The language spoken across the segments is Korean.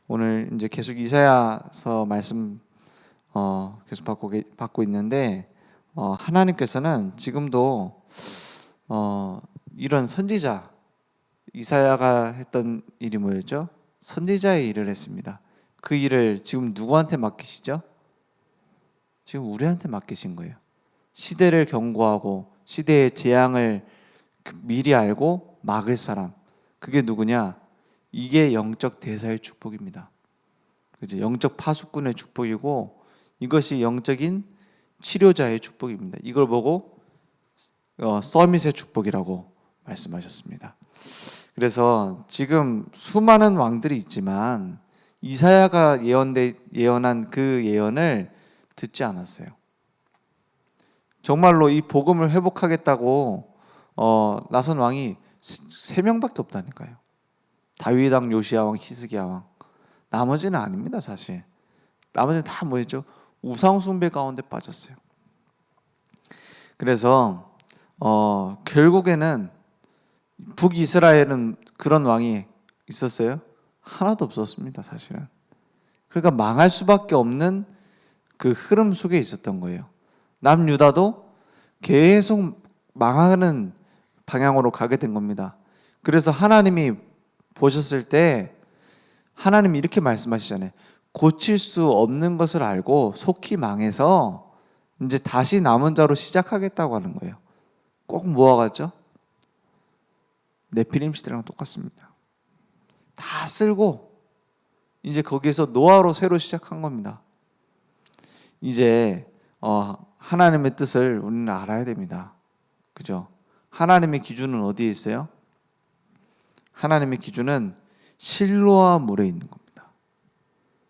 오늘 이제 계속 이사야서 말씀 계속 받고 있는데 하나님께서는 지금도 이런 선지자 이사야가 했던 일이 뭐였죠? 선지자의 일을 했습니다. 그 일을 지금 누구한테 맡기시죠? 지금 우리한테 맡기신 거예요. 시대를 경고하고 시대의 재앙을 미리 알고 막을 사람. 그게 누구냐? 이게 영적 대사의 축복입니다. 그죠? 영적 파수꾼의 축복이고 이것이 영적인 치료자의 축복입니다. 이걸 보고 서밋의 축복이라고 말씀하셨습니다. 그래서 지금 수많은 왕들이 있지만 이사야가 예언한 그 예언을 듣지 않았어요. 정말로 이 복음을 회복하겠다고 나선 왕이 3명밖에 없다니까요. 다윗 왕, 요시야 왕, 히스기야 왕. 나머지는 아닙니다, 사실. 나머지는 다 뭐였죠? 우상 숭배 가운데 빠졌어요. 그래서 결국에는 북이스라엘은 그런 왕이 있었어요? 하나도 없었습니다, 사실은. 그러니까 망할 수밖에 없는 그 흐름 속에 있었던 거예요. 남유다도 계속 망하는 방향으로 가게 된 겁니다. 그래서 하나님이 보셨을 때 하나님이 이렇게 말씀하시잖아요. 고칠 수 없는 것을 알고 속히 망해서 이제 다시 남은 자로 시작하겠다고 하는 거예요. 꼭 모아갔죠? 네피림 시대랑 똑같습니다. 다 쓸고 이제 거기서 노아로 새로 시작한 겁니다. 이제 하나님의 뜻을 우리는 알아야 됩니다. 그죠? 하나님의 기준은 어디에 있어요? 하나님의 기준은 실로아 물에 있는 겁니다.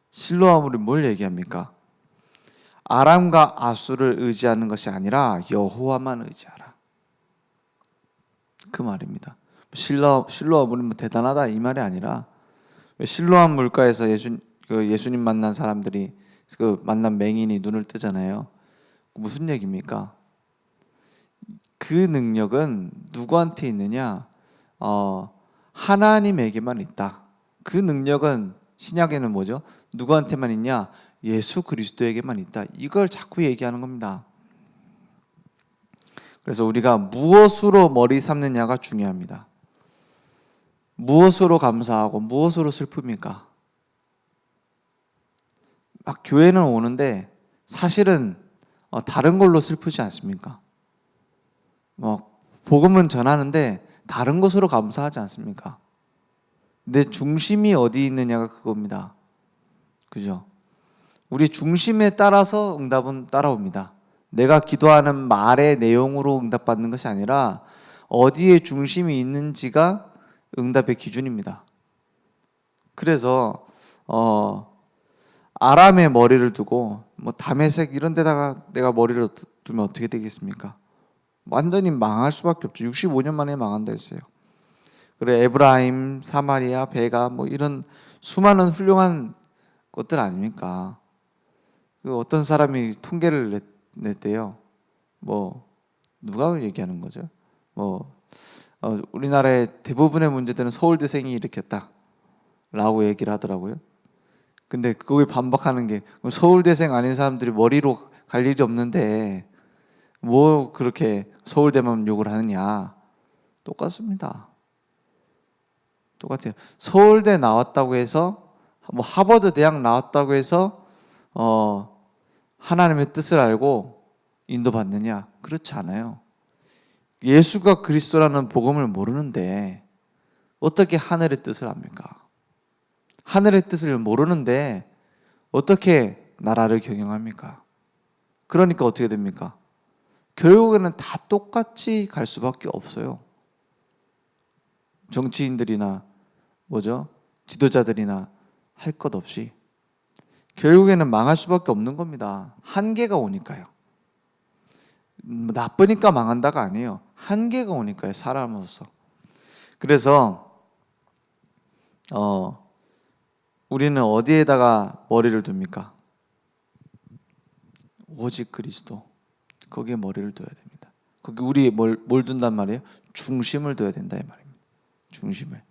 실로아 물이 뭘 얘기합니까? 아람과 아수를 의지하는 것이 아니라 여호와만 의지하라. 그 말입니다. 실로아 물이 뭐 대단하다 이 말이 아니라 실로아 물가에서 예수님 만난 사람들이 그 만난 맹인이 눈을 뜨잖아요. 무슨 얘기입니까? 그 능력은 누구한테 있느냐? 하나님에게만 있다. 그 능력은 신약에는 뭐죠? 누구한테만 있냐? 예수 그리스도에게만 있다. 이걸 자꾸 얘기하는 겁니다. 그래서 우리가 무엇으로 머리 삼느냐가 중요합니다. 무엇으로 감사하고 무엇으로 슬픕니까? 막 교회는 오는데 사실은 다른 걸로 슬프지 않습니까? 복음은 전하는데 다른 것으로 감사하지 않습니까? 내 중심이 어디 있느냐가 그겁니다. 그죠? 우리 중심에 따라서 응답은 따라옵니다. 내가 기도하는 말의 내용으로 응답받는 것이 아니라 어디에 중심이 있는지가 응답의 기준입니다. 그래서 아람에 머리를 두고 다메섹 이런 데다가 내가 머리를 두면 어떻게 되겠습니까? 완전히 망할 수밖에 없죠. 65년 만에 망한다 했어요. 그래 에브라임, 사마리아, 베가 이런 수많은 훌륭한 것들 아닙니까? 그 어떤 사람이 통계를 냈대요. 누가 얘기하는 거죠? 우리나라의 대부분의 문제들은 서울대생이 일으켰다라고 얘기를 하더라고요. 근데 그거에 반박하는 게 서울대생 아닌 사람들이 머리로 갈 일이 없는데 뭐 그렇게 서울대만 욕을 하느냐. 똑같습니다. 똑같아요. 서울대 나왔다고 해서 하버드 대학 나왔다고 해서 하나님의 뜻을 알고 인도받느냐? 그렇지 않아요. 예수가 그리스도라는 복음을 모르는데 어떻게 하늘의 뜻을 압니까? 하늘의 뜻을 모르는데 어떻게 나라를 경영합니까? 그러니까 어떻게 됩니까? 결국에는 다 똑같이 갈 수밖에 없어요. 정치인들이나 지도자들이나 할 것 없이 결국에는 망할 수밖에 없는 겁니다. 한계가 오니까요. 나쁘니까 망한다가 아니에요. 한계가 오니까요, 사람으로서. 그래서 우리는 어디에다가 머리를 둡니까? 오직 그리스도. 거기에 머리를 둬야 됩니다. 거기 우리 뭘 둔단 말이에요? 중심을 둬야 된다 이 말입니다. 중심을.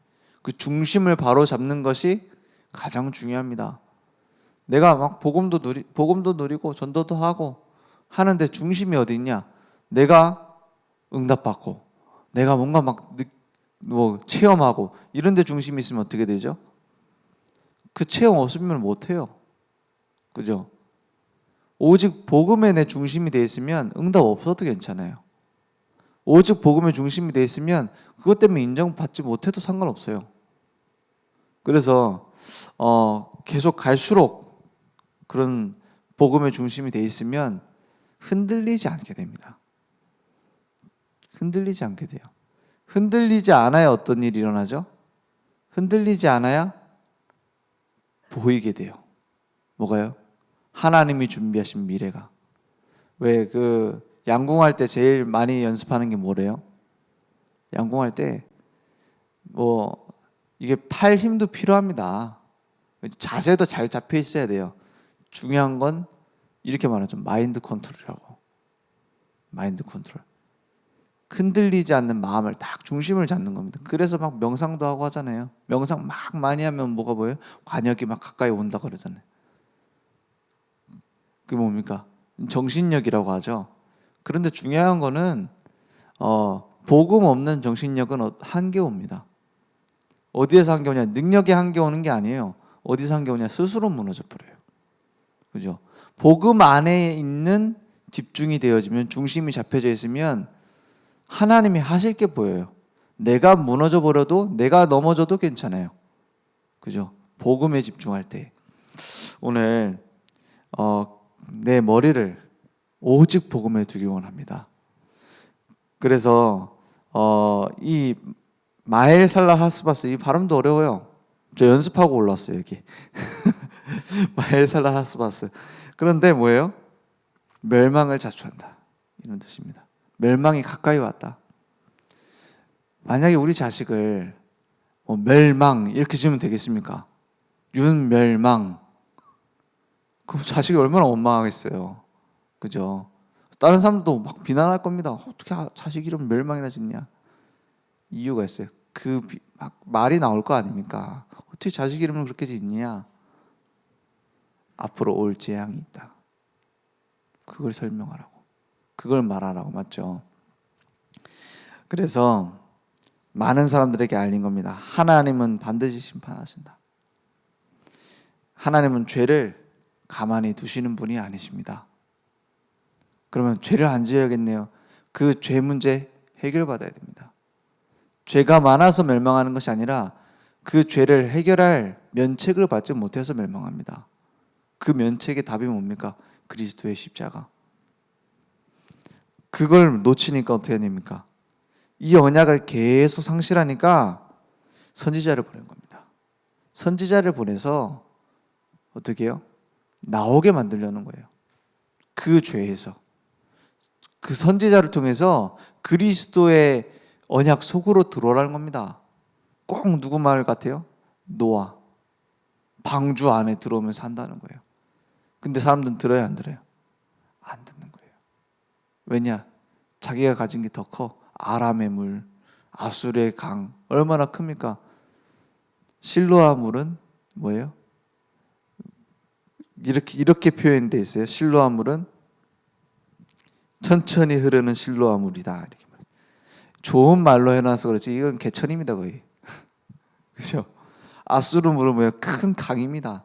그 중심을 바로 잡는 것이 가장 중요합니다. 내가 막 복음도 누리고 전도도 하고 하는데 중심이 어디 있냐? 내가 응답받고 내가 뭔가 뭐 체험하고 이런 데 중심이 있으면 어떻게 되죠? 그 체험 없으면 못 해요. 그죠? 오직 복음에 내 중심이 돼 있으면 응답 없어도 괜찮아요. 오직 복음에 중심이 돼 있으면 그것 때문에 인정받지 못해도 상관없어요. 그래서 계속 갈수록 그런 복음의 중심이 돼 있으면 흔들리지 않게 됩니다. 흔들리지 않게 돼요. 흔들리지 않아야 어떤 일이 일어나죠? 흔들리지 않아야 보이게 돼요. 뭐가요? 하나님이 준비하신 미래가. 왜 양궁할 때 제일 많이 연습하는 게 뭐래요? 양궁할 때 이게 팔 힘도 필요합니다. 자세도 잘 잡혀 있어야 돼요. 중요한 건 이렇게 말하죠. 마인드 컨트롤이라고. 마인드 컨트롤. 흔들리지 않는 마음을 딱 중심을 잡는 겁니다. 그래서 막 명상도 하고 하잖아요. 명상 막 많이 하면 뭐가 보여요? 관역이 막 가까이 온다 그러잖아요. 그게 뭡니까? 정신력이라고 하죠. 그런데 중요한 거는 복음 없는 정신력은 한계옵니다. 어디에서 한계오냐? 능력이 한계오는 게 아니에요. 어디서 한계오냐? 스스로 무너져 버려요. 그죠? 복음 안에 있는 집중이 되어지면, 중심이 잡혀져 있으면 하나님이 하실 게 보여요. 내가 무너져 버려도, 내가 넘어져도 괜찮아요. 그죠? 복음에 집중할 때. 오늘 내 머리를 오직 복음에 두기 원합니다. 그래서 이 마엘 살라 하스바스, 이 발음도 어려워요. 저 연습하고 올랐어요 여기. 마엘 살라 하스바스. 그런데 뭐예요? 멸망을 자초한다, 이런 뜻입니다. 멸망이 가까이 왔다. 만약에 우리 자식을 멸망 이렇게 지으면 되겠습니까? 윤멸망. 그럼 자식이 얼마나 원망하겠어요. 그죠? 다른 사람도 막 비난할 겁니다. 어떻게 자식 이름 멸망이라 짓냐? 이유가 있어요. 막 말이 나올 거 아닙니까? 어떻게 자식 이름을 그렇게 짓냐? 앞으로 올 재앙이 있다. 그걸 설명하라고. 그걸 말하라고. 맞죠? 그래서 많은 사람들에게 알린 겁니다. 하나님은 반드시 심판하신다. 하나님은 죄를 가만히 두시는 분이 아니십니다. 그러면 죄를 안 지어야겠네요. 그 죄 문제 해결받아야 됩니다. 죄가 많아서 멸망하는 것이 아니라 그 죄를 해결할 면책을 받지 못해서 멸망합니다. 그 면책의 답이 뭡니까? 그리스도의 십자가. 그걸 놓치니까 어떻게 됩니까? 이 언약을 계속 상실하니까 선지자를 보낸 겁니다. 선지자를 보내서 어떻게 해요? 나오게 만들려는 거예요. 그 죄에서. 그 선지자를 통해서 그리스도의 언약 속으로 들어오라는 겁니다. 꼭 누구 말 같아요? 노아. 방주 안에 들어오면 산다는 거예요. 근데 사람들은 들어요, 안 들어요? 안 듣는 거예요. 왜냐? 자기가 가진 게 더 커. 아람의 물, 아술의 강, 얼마나 큽니까? 실로아 물은 뭐예요? 이렇게 표현되어 있어요. 실로아 물은 천천히 흐르는 실로아 물이다. 이렇게 말해요. 좋은 말로 해놔서 그렇지 이건 개천입니다 거의. 그렇죠? 아수르 물은 뭐예요? 큰 강입니다.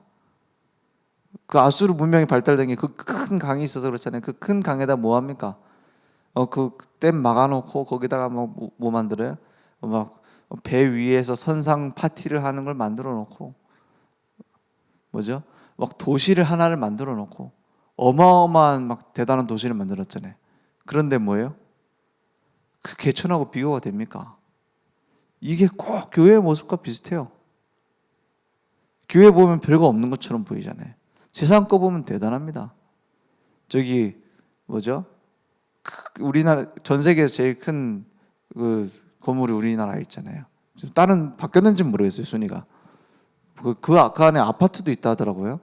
그 아수르 문명이 발달된 게 그 큰 강이 있어서 그렇잖아요. 그 큰 강에다 뭐 합니까? 그 댐 막아놓고 거기다가 뭐 만들어요? 막 배 위에서 선상 파티를 하는 걸 만들어 놓고, 뭐죠? 막 도시를 하나를 만들어 놓고 어마어마한 막 대단한 도시를 만들었잖아요. 그런데 뭐예요? 그 개천하고 비교가 됩니까? 이게 꼭 교회의 모습과 비슷해요. 교회 보면 별거 없는 것처럼 보이잖아요. 세상 거 보면 대단합니다. 저기 뭐죠? 우리나라 전 세계에서 제일 큰 그 건물이 우리나라에 있잖아요. 다른 바뀌었는지는 모르겠어요, 순위가. 그 안에 아파트도 있다 하더라고요.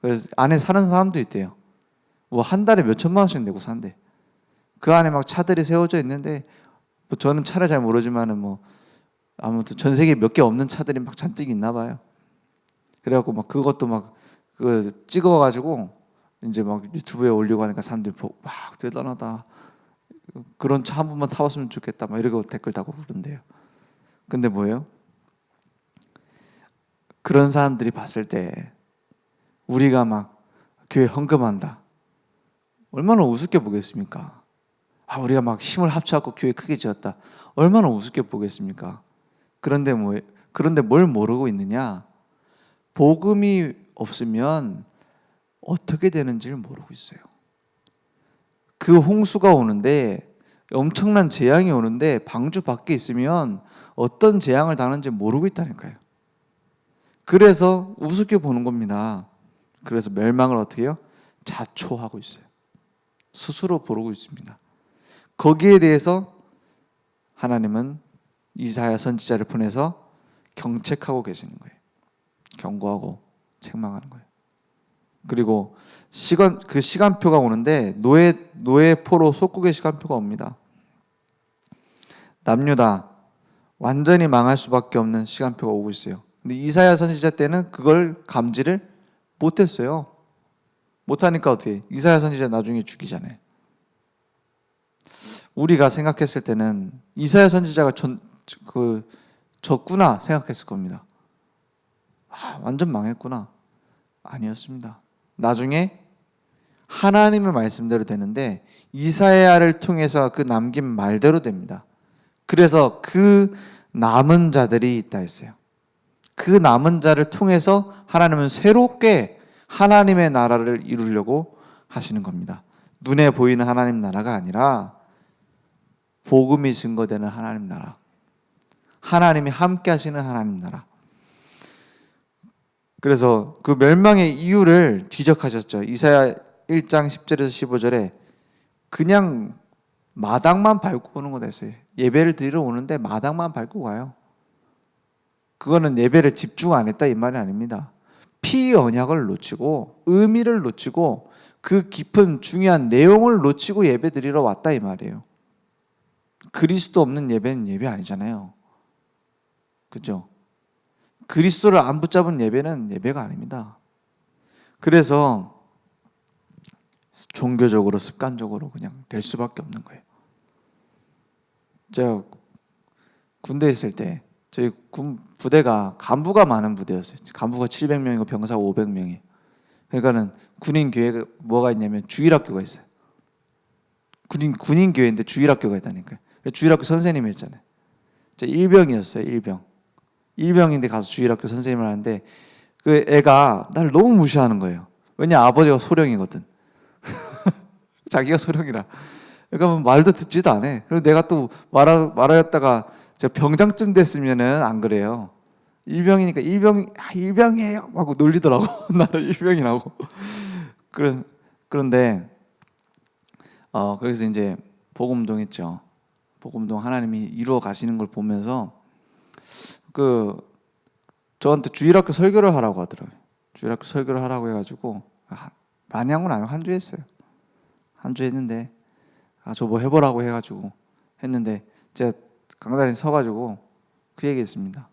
그래서 안에 사는 사람도 있대요. 뭐 한 달에 몇 천만 원씩 내고 산대. 그 안에 막 차들이 세워져 있는데, 뭐 저는 차를 잘 모르지만은 뭐 아무튼 전 세계에 몇 개 없는 차들이 막 잔뜩 있나 봐요. 그래갖고 막 그것도 막 그 찍어가지고 이제 막 유튜브에 올리고 하니까 사람들이 보고 막 대단하다. 그런 차 한 번만 타봤으면 좋겠다. 막 이러고 댓글 다고 그러던데요. 근데 뭐예요? 그런 사람들이 봤을 때 우리가 막 교회 헌금한다. 얼마나 우습게 보겠습니까? 우리가 막 힘을 합쳐갖고 교회 크게 지었다. 얼마나 우습게 보겠습니까? 그런데 뭘 모르고 있느냐? 복음이 없으면 어떻게 되는지를 모르고 있어요. 그 홍수가 오는데 엄청난 재앙이 오는데 방주 밖에 있으면 어떤 재앙을 당하는지 모르고 있다니까요. 그래서 우습게 보는 겁니다. 그래서 멸망을 어떻게 해요? 자초하고 있어요. 스스로 부르고 있습니다. 거기에 대해서 하나님은 이사야 선지자를 보내서 경책하고 계시는 거예요. 경고하고 책망하는 거예요. 그리고 그 시간표가 오는데 노예포로 속국의 시간표가 옵니다. 남유다 완전히 망할 수밖에 없는 시간표가 오고 있어요. 근데 이사야 선지자 때는 그걸 감지를 못했어요. 못하니까 어떻게? 이사야 선지자 나중에 죽이잖아요. 우리가 생각했을 때는 이사야 선지자가 졌구나 생각했을 겁니다. 완전 망했구나. 아니었습니다. 나중에 하나님의 말씀대로 되는데 이사야를 통해서 그 남긴 말대로 됩니다. 그래서 그 남은 자들이 있다 했어요. 그 남은 자를 통해서 하나님은 새롭게 하나님의 나라를 이루려고 하시는 겁니다. 눈에 보이는 하나님 나라가 아니라 복음이 증거되는 하나님 나라, 하나님이 함께 하시는 하나님 나라. 그래서 그 멸망의 이유를 지적하셨죠. 이사야 1장 10절에서 15절에 그냥 마당만 밟고 오는 거다 했어요. 예배를 드리러 오는데 마당만 밟고 가요. 그거는 예배를 집중 안 했다 이 말이 아닙니다. 피 언약을 놓치고 의미를 놓치고 그 깊은 중요한 내용을 놓치고 예배 드리러 왔다 이 말이에요. 그리스도 없는 예배는 예배 아니잖아요. 그죠? 그리스도를 안 붙잡은 예배는 예배가 아닙니다. 그래서 종교적으로 습관적으로 그냥 될 수밖에 없는 거예요. 제가 군대에 있을 때 저희 군 부대가 간부가 많은 부대였어요. 간부가 700명이고 병사가 500명이. 그러니까는 군인 교회가 뭐가 있냐면 주일학교가 있어요. 군인 교회인데 주일학교가 있다니까요. 주일학교 선생님이 있잖아요. 제가 일병이었어요. 일병인데 가서 주일학교 선생님을 하는데 그 애가 날 너무 무시하는 거예요. 왜냐 아버지가 소령이거든. 자기가 소령이라. 그러니까 뭐 말도 듣지도 않아. 그리고 내가 또 말하였다가 제가 병장쯤 됐으면은 안 그래요. 일병이니까 일병이에요 하고 놀리더라고. 나를 일병이라고. 그런데 그래서 이제 복음동 있죠. 복음동 하나님이 이루어 가시는 걸 보면서 저한테 주일학교 설교를 하라고 하더라고요. 주일학교 설교를 하라고 해가지고 많이 한 건 아니고 한 주 했어요. 한 주 했는데 저 뭐 해보라고 해가지고 했는데 제가 강단에 서가지고 그 얘기했습니다.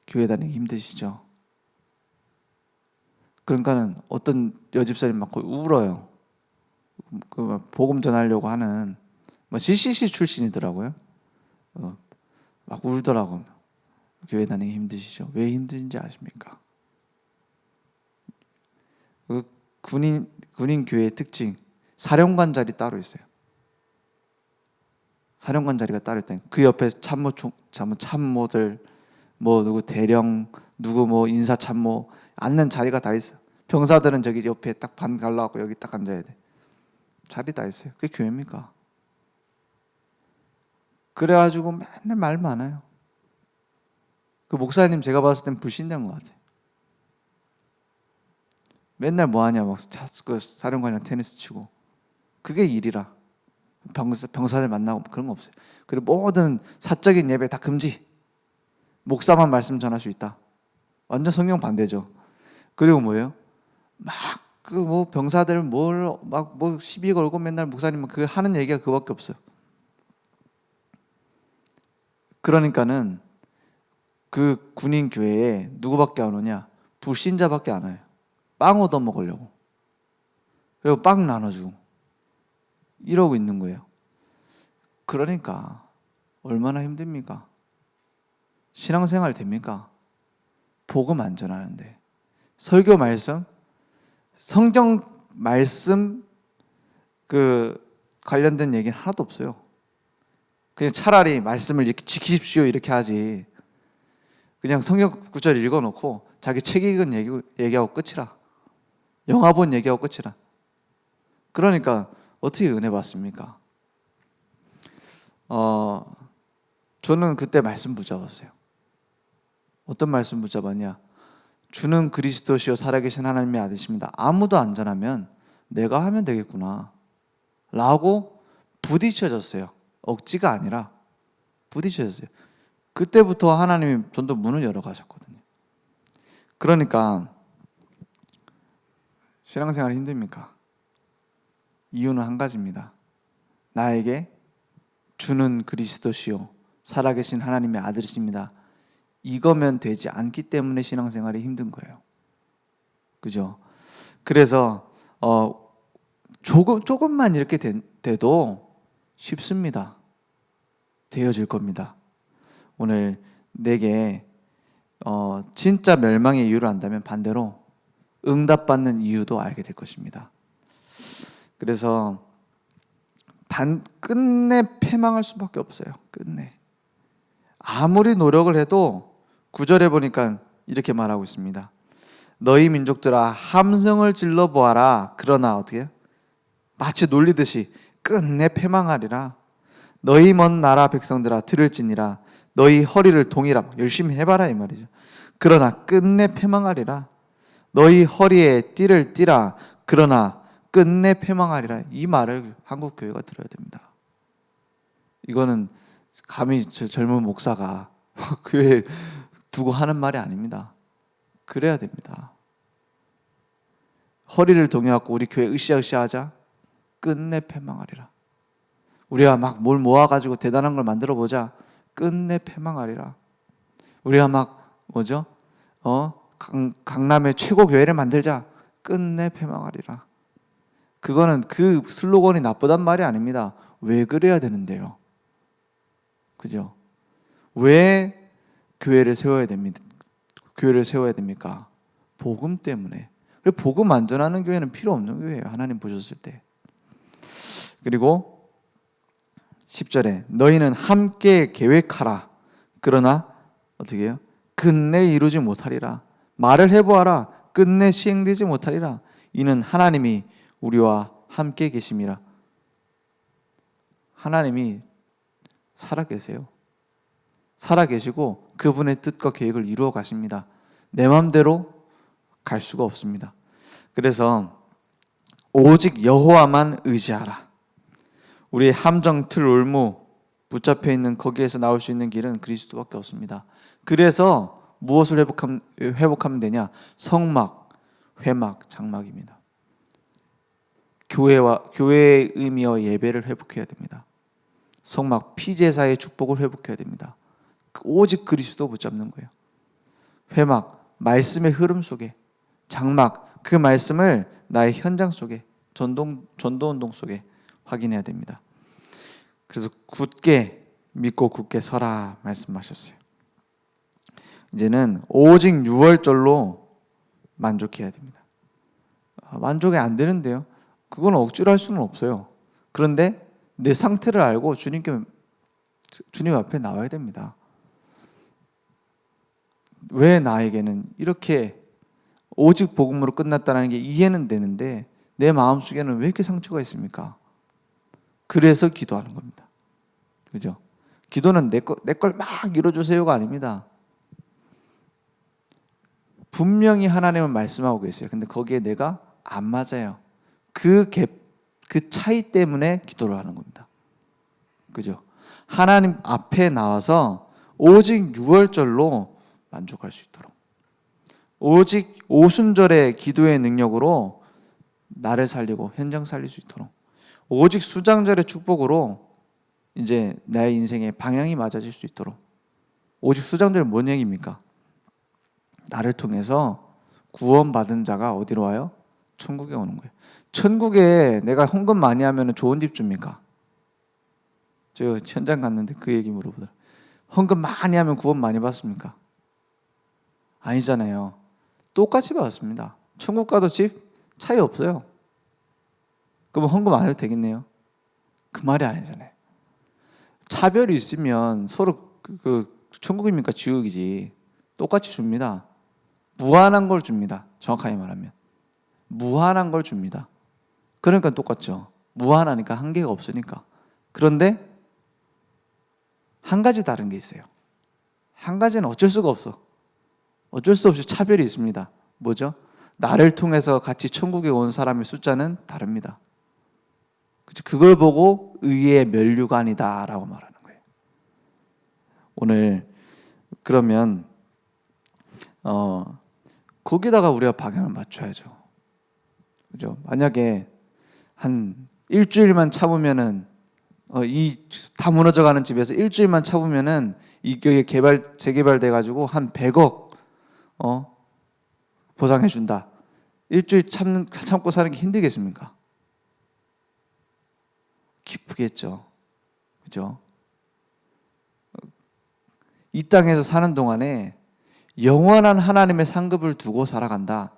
교회 다니기 힘드시죠? 그러니까는 어떤 여집사님 막 울어요. 그 복음 전하려고 하는 CCC 출신이더라고요. 막 울더라고요. 교회 다니기 힘드시죠? 왜 힘든지 아십니까? 그 군인 교회의 특징, 사령관 자리 따로 있어요. 사령관 자리가 따로 있다. 그 옆에 참모들, 뭐 누구 대령, 누구 뭐 인사 참모 앉는 자리가 다 있어. 병사들은 저기 옆에 딱 반 갈라갖고 여기 딱 앉아야 돼. 자리 다 있어요. 그게 교회입니까? 그래가지고 맨날 말 많아요. 그 목사님 제가 봤을 땐 불신자인 것 같아요. 맨날 뭐하냐 막 그 사령관이랑 테니스 치고 그게 일이라. 병사들 만나고 그런 거 없어요. 그리고 모든 사적인 예배 다 금지. 목사만 말씀 전할 수 있다. 완전 성경 반대죠. 그리고 뭐예요? 막 그 뭐 병사들 막 뭐 시비 걸고 맨날 목사님 그 하는 얘기가 그거밖에 없어요. 그러니까는 그 군인 교회에 누구밖에 안 오냐? 불신자밖에 안 와요. 빵 얻어 먹으려고. 그리고 빵 나눠주고 이러고 있는 거예요. 그러니까 얼마나 힘듭니까? 신앙생활 됩니까? 복음 안 전하는데. 설교 말씀, 성경 말씀 관련된 얘기는 하나도 없어요. 그냥 차라리 말씀을 이렇게 지키십시오 이렇게 하지. 그냥 성경 구절 읽어놓고 자기 책 읽은 얘기하고 끝이라. 영화 본 얘기하고 끝이라. 그러니까 어떻게 은혜 받습니까? 저는 그때 말씀 붙잡았어요. 어떤 말씀 붙잡았냐? 주는 그리스도시요 살아계신 하나님의 아들이십니다. 아무도 안 전하면 내가 하면 되겠구나 라고 부딪혀졌어요. 억지가 아니라 부딪혀졌어요. 그때부터 하나님이 전도 문을 열어 가셨거든요. 그러니까 신앙생활이 힘듭니까? 이유는 한 가지입니다. 나에게 주는 그리스도시요 살아계신 하나님의 아들이십니다. 이거면 되지 않기 때문에 신앙생활이 힘든 거예요. 그죠? 그래서 조금만 이렇게 돼도 쉽습니다. 되어질 겁니다. 오늘 내게 진짜 멸망의 이유를 안다면 반대로 응답받는 이유도 알게 될 것입니다. 그래서 끝내 패망할 수밖에 없어요. 끝내. 아무리 노력을 해도 9절에 보니까 이렇게 말하고 있습니다. 너희 민족들아 함성을 질러 보아라. 그러나 어떻게? 마치 놀리듯이 끝내 패망하리라. 너희 먼 나라 백성들아 들을지니라. 너희 허리를 동이라. 열심히 해봐라 이 말이죠. 그러나 끝내 패망하리라. 너희 허리에 띠를 띠라. 그러나 끝내 패망하리라. 이 말을 한국 교회가 들어야 됩니다. 이거는 감히 젊은 목사가 교회 두고 하는 말이 아닙니다. 그래야 됩니다. 허리를 동여갖고 우리 교회 으쌰으쌰 하자. 끝내 패망하리라. 우리가 막 뭘 모아가지고 대단한 걸 만들어 보자. 끝내 패망하리라. 우리가 막 강남의 최고 교회를 만들자. 끝내 패망하리라. 그거는 그 슬로건이 나쁘단 말이 아닙니다. 왜 그래야 되는데요? 그죠? 왜 교회를 세워야 됩니다? 교회를 세워야 됩니까? 복음 때문에. 그리고 복음 안 전하는 교회는 필요 없는 교회예요. 하나님 보셨을 때. 그리고 10절에 너희는 함께 계획하라. 그러나 어떻게 해요? 끝내 이루지 못하리라. 말을 해보아라. 끝내 시행되지 못하리라. 이는 하나님이 우리와 함께 계심이라. 하나님이 살아계세요. 살아계시고 그분의 뜻과 계획을 이루어 가십니다. 내 마음대로 갈 수가 없습니다. 그래서 오직 여호와만 의지하라. 우리의 함정, 틀, 올무 붙잡혀 있는 거기에서 나올 수 있는 길은 그리스도밖에 없습니다. 그래서 무엇을 회복하면 되냐? 성막, 회막, 장막입니다. 교회의 의미와 예배를 회복해야 됩니다. 성막, 피제사의 축복을 회복해야 됩니다. 오직 그리스도 붙잡는 거예요. 회막, 말씀의 흐름 속에, 장막, 그 말씀을 나의 현장 속에, 전도운동 속에 확인해야 됩니다. 그래서 굳게 믿고 굳게 서라 말씀하셨어요. 이제는 오직 6월절로 만족해야 됩니다. 만족이 안 되는데요. 그건 억지로 할 수는 없어요. 그런데 내 상태를 알고 주님 앞에 나와야 됩니다. 왜 나에게는 이렇게 오직 복음으로 끝났다는 게 이해는 되는데 내 마음속에는 왜 이렇게 상처가 있습니까? 그래서 기도하는 겁니다. 그죠? 기도는 내 걸 막 이뤄주세요가 아닙니다. 분명히 하나님은 말씀하고 계세요. 근데 거기에 내가 안 맞아요. 그 차이 때문에 기도를 하는 겁니다. 그죠? 하나님 앞에 나와서 오직 6월절로 만족할 수 있도록, 오직 오순절의 기도의 능력으로 나를 살리고 현장 살릴 수 있도록, 오직 수장절의 축복으로 이제 나의 인생의 방향이 맞아질 수 있도록. 오직 수장절은 뭔 얘기입니까? 나를 통해서 구원받은 자가 어디로 와요? 천국에 오는 거예요. 천국에 내가 헌금 많이 하면 좋은 집 줍니까? 저 현장 갔는데 그 얘기 물어보더라. 헌금 많이 하면 구원 많이 받습니까? 아니잖아요. 똑같이 받았습니다. 천국 가도 집 차이 없어요. 그럼 헌금 안 해도 되겠네요. 그 말이 아니잖아요. 차별이 있으면 서로 천국입니까 지옥이지. 똑같이 줍니다. 무한한 걸 줍니다. 정확하게 말하면 무한한 걸 줍니다. 그러니까 똑같죠. 무한하니까 한계가 없으니까. 그런데 한 가지 다른 게 있어요. 한 가지는 어쩔 수가 없어. 어쩔 수 없이 차별이 있습니다. 뭐죠? 나를 통해서 같이 천국에 온 사람의 숫자는 다릅니다. 그걸 보고 의의 면류관이다라고 말하는 거예요. 오늘 그러면 거기다가 우리가 방향을 맞춰야죠. 그죠? 만약에 한 일주일만 참으면은 이 다 무너져가는 집에서 일주일만 참으면은 이게 재개발돼 가지고 한 100억 보상해 준다. 일주일 참고 사는 게 힘들겠습니까? 기쁘겠죠. 그죠? 이 땅에서 사는 동안에 영원한 하나님의 상급을 두고 살아간다.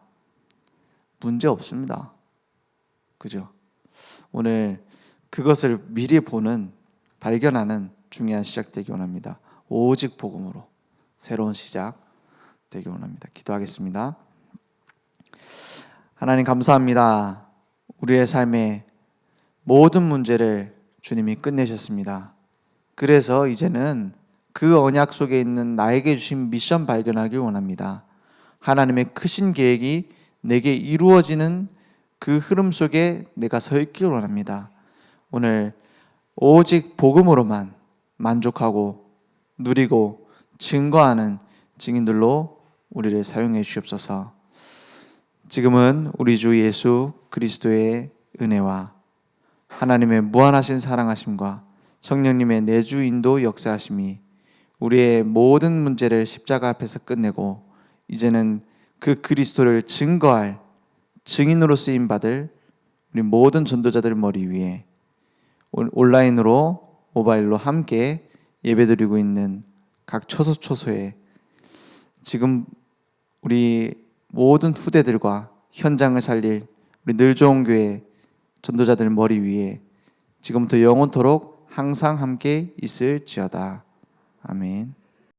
문제 없습니다. 그죠? 오늘 그것을 미리 보는, 발견하는 중요한 시작 되기 원합니다. 오직 복음으로 새로운 시작 되기 원합니다. 기도하겠습니다. 하나님 감사합니다. 우리의 삶의 모든 문제를 주님이 끝내셨습니다. 그래서 이제는 그 언약 속에 있는 나에게 주신 미션 발견하길 원합니다. 하나님의 크신 계획이 내게 이루어지는 그 흐름 속에 내가 서 있길 원합니다. 오늘 오직 복음으로만 만족하고 누리고 증거하는 증인들로 우리를 사용해 주옵소서. 지금은 우리 주 예수 그리스도의 은혜와 하나님의 무한하신 사랑하심과 성령님의 내주 인도 역사하심이 우리의 모든 문제를 십자가 앞에서 끝내고 이제는 그 그리스도를 증거할 증인으로 쓰임 받을 우리 모든 전도자들 머리 위에 온라인으로 모바일로 함께 예배드리고 있는 각 처소처소에 지금 우리 모든 후대들과 현장을 살릴 우리 늘 좋은 교회 전도자들 머리 위에 지금부터 영원토록 항상 함께 있을지어다. 아멘.